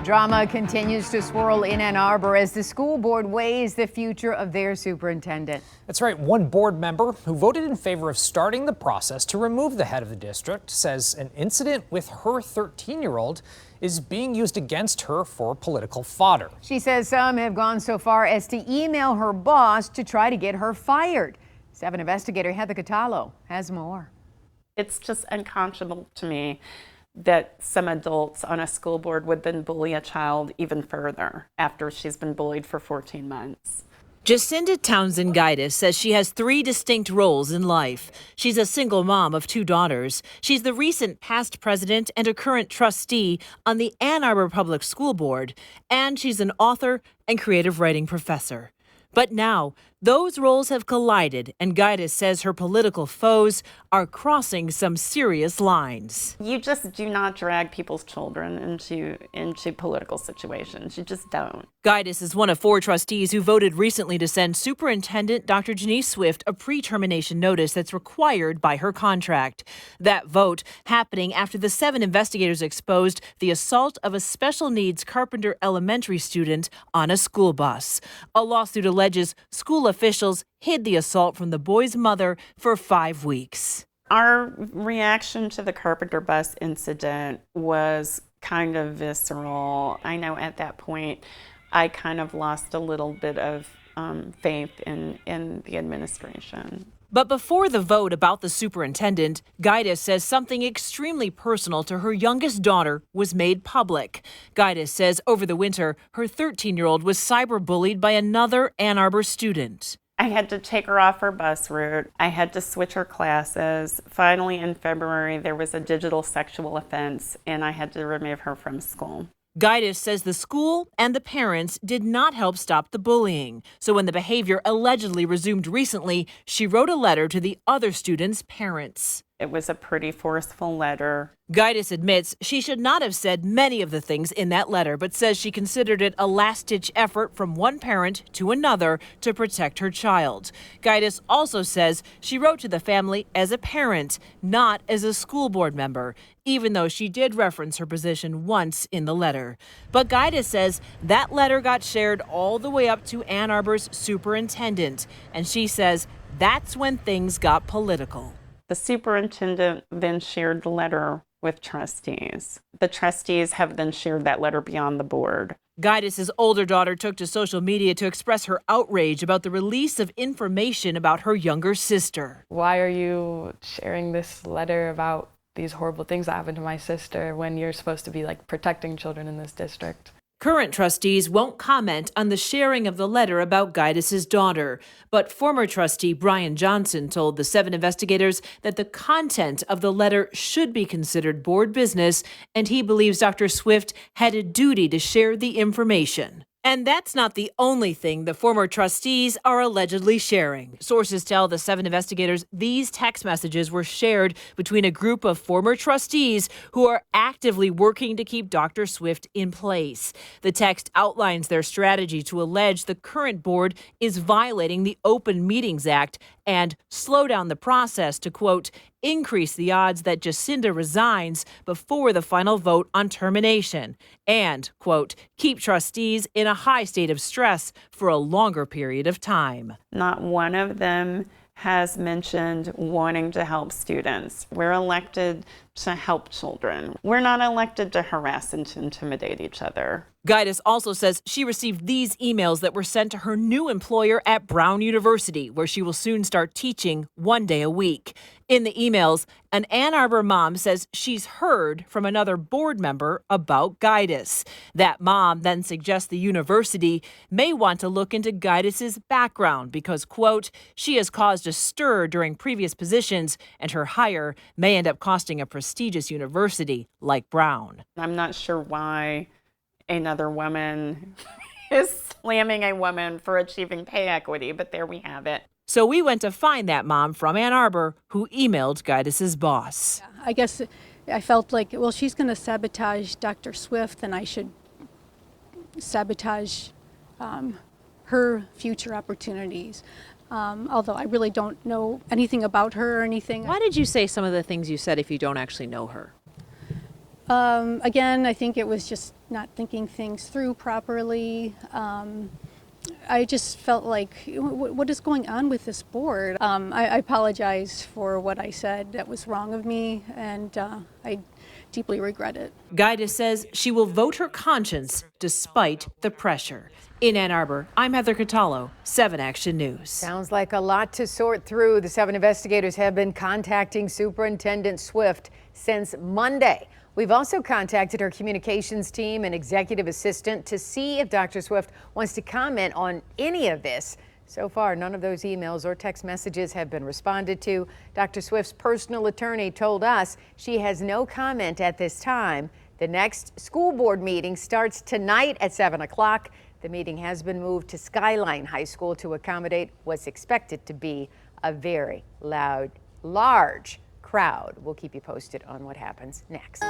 Drama continues to swirl in Ann Arbor as the school board weighs the future of their superintendent. That's right. One board member who voted in favor of starting the process to remove the head of the district says an incident with her 13-year-old is being used against her for political fodder. She says some have gone so far as to email her boss to try to get her fired. 7 investigator Heather Catallo has more. It's just unconscionable to me that some adults on a school board would then bully a child even further after she's been bullied for 14 months. Jacinda Townsend Gaitis says she has 3 distinct roles in life. She's a single mom of 2 daughters. She's the recent past president and a current trustee on the Ann Arbor Public School Board. And she's an author and creative writing professor. But now, those roles have collided, and Gaitis says her political foes are crossing some serious lines. You just do not drag people's children into political situations. You just don't. Gaitis is one of 4 trustees who voted recently to send Superintendent Dr. Janice Swift a pre-termination notice that's required by her contract. That vote happening after the 7 investigators exposed the assault of a special needs Carpenter Elementary student on a school bus. A lawsuit alleges school officials hid the assault from the boy's mother for 5 weeks. Our reaction to the Carpenter bus incident was kind of visceral. I know at that point I kind of lost a little bit of faith in the administration. But before the vote about the superintendent, Gaitis says something extremely personal to her youngest daughter was made public. Gaitis says over the winter, her 13-year-old was cyberbullied by another Ann Arbor student. I had to take her off her bus route. I had to switch her classes. Finally, in February, there was a digital sexual offense, and I had to remove her from school. Gaitis says the school and the parents did not help stop the bullying. So when the behavior allegedly resumed recently, she wrote a letter to the other students' parents. It was a pretty forceful letter. Gaitis admits she should not have said many of the things in that letter, but says she considered it a last-ditch effort from one parent to another to protect her child. Gaitis also says she wrote to the family as a parent, not as a school board member, even though she did reference her position once in the letter. But Gaitis says that letter got shared all the way up to Ann Arbor's superintendent, and she says that's when things got political. The superintendent then shared the letter with trustees. The trustees have then shared that letter beyond the board. Gaitis' older daughter took to social media to express her outrage about the release of information about her younger sister. Why are you sharing this letter about these horrible things that happened to my sister when you're supposed to be protecting children in this district? Current trustees won't comment on the sharing of the letter about Gaitis' daughter, but former trustee Brian Johnson told the 7 investigators that the content of the letter should be considered board business, and he believes Dr. Swift had a duty to share the information. And that's not the only thing the former trustees are allegedly sharing. Sources tell the 7 investigators these text messages were shared between a group of former trustees who are actively working to keep Dr. Swift in place. The text outlines their strategy to allege the current board is violating the Open Meetings Act and slow down the process to, quote, increase the odds that Jacinda resigns before the final vote on termination and, quote, keep trustees in a high state of stress for a longer period of time. Not one of them has mentioned wanting to help students. We're elected to help children. We're not elected to harass and to intimidate each other. Gaitis also says she received these emails that were sent to her new employer at Brown University, where she will soon start teaching 1 day a week. In the emails, an Ann Arbor mom says she's heard from another board member about Gaitis. That mom then suggests the university may want to look into Gaitis' background because, quote, she has caused a stir during previous positions and her hire may end up costing a prestigious university like Brown. I'm not sure why another woman is slamming a woman for achieving pay equity, but there we have it. So we went to find that mom from Ann Arbor who emailed Gaitis' boss. I guess I felt like, well, she's going to sabotage Dr. Swift, and I should sabotage her future opportunities. Although I really don't know anything about her or anything. Why did you say some of the things you said if you don't actually know her? Again, I think it was just not thinking things through properly. I just felt like, what is going on with this board? I apologize for what I said that was wrong of me, and I deeply regret it. Guida says she will vote her conscience despite the pressure. In Ann Arbor, I'm Heather Catallo, 7 Action News. Sounds like a lot to sort through. The 7 investigators have been contacting Superintendent Swift since Monday. We've also contacted her communications team and executive assistant to see if Dr. Swift wants to comment on any of this. So far, none of those emails or text messages have been responded to. Dr. Swift's personal attorney told us she has no comment at this time. The next school board meeting starts tonight at 7 o'clock. The meeting has been moved to Skyline High School to accommodate what's expected to be a very large crowd. We'll keep you posted on what happens next.